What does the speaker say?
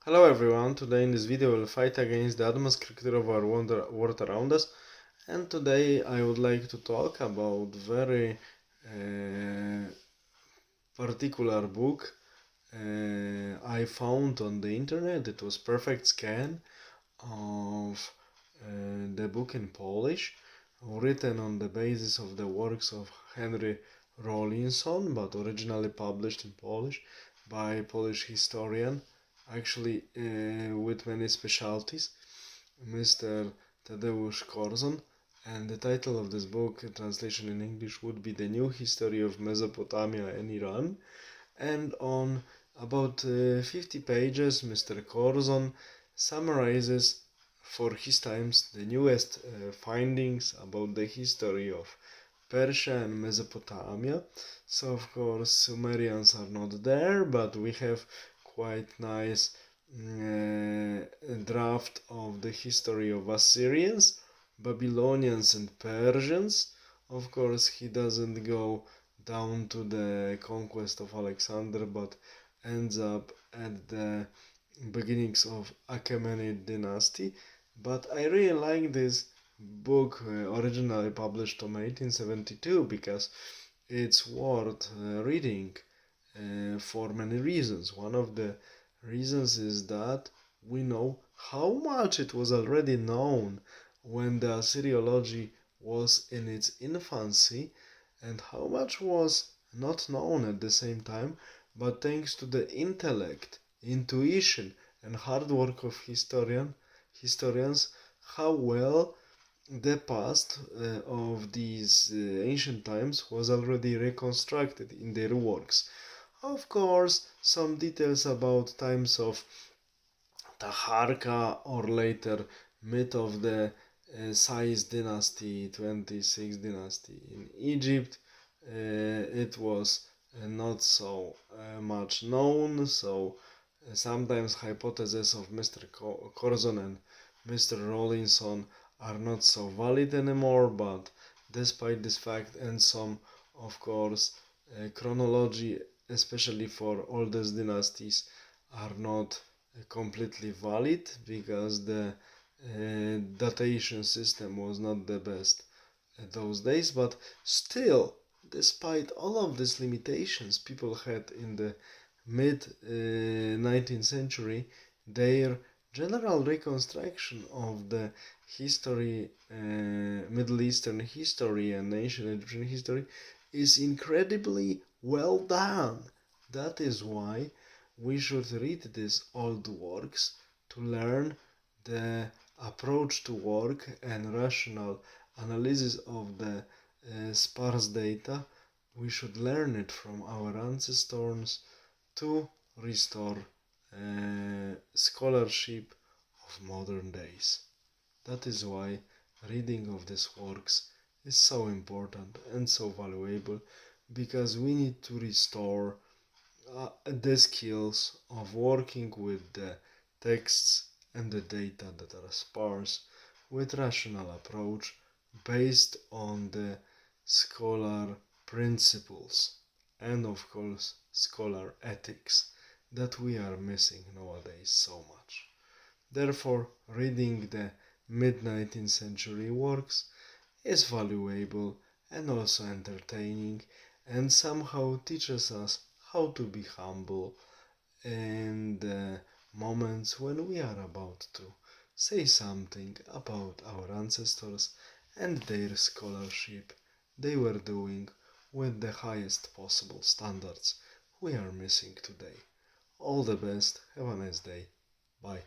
Hello everyone, today in this video we'll fight against the atmosphere of our world around us, and today I would like to talk about very particular book I found on the internet. It was perfect scan of the book in Polish, written on the basis of the works of Henry Rawlinson, but originally published in Polish by a Polish historian, actually with many specialties, Mr. Tadeusz Korzon. And the title of this book, translation in English, would be The New History of Mesopotamia and Iran. And on about 50 pages, Mr. Korzon summarizes for his times the newest findings about the history of Persia and Mesopotamia. So of course Sumerians are not there, but we have quite nice draft of the history of Assyrians, Babylonians and Persians. Of course he doesn't go down to the conquest of Alexander, but ends up at the beginnings of Achaemenid dynasty. But I really like this book, originally published in 1872, because it's worth reading for many reasons. One of the reasons is that we know how much it was already known when the Assyriology was in its infancy, and how much was not known at the same time, but thanks to the intellect, intuition, and hard work of historians, how well the past of these ancient times was already reconstructed in their works. Of course, some details about times of Taharka or later myth of the Sais dynasty, 26th dynasty in Egypt. It was not so much known, so sometimes hypotheses of Mr. Corzon and Mr. Rawlinson are not so valid anymore, but despite this fact and some, of course, chronology, especially for oldest dynasties, are not completely valid because the datation system was not the best at those days. But still, despite all of these limitations people had in the mid 19th century, their general reconstruction of the history, Middle Eastern history and ancient Egyptian history, is incredibly well done. That is why we should read these old works to learn the approach to work and rational analysis of the sparse data. We should learn it from our ancestors to restore scholarship of modern days. That is why reading of these works is so important and so valuable, because we need to restore the skills of working with the texts and the data that are sparse with rational approach based on the scholar principles and of course scholar ethics that we are missing nowadays so much. Therefore, reading the mid-19th century works is valuable and also entertaining, and somehow teaches us how to be humble in the moments when we are about to say something about our ancestors and their scholarship they were doing with the highest possible standards we are missing today. All the best, have a nice day, bye.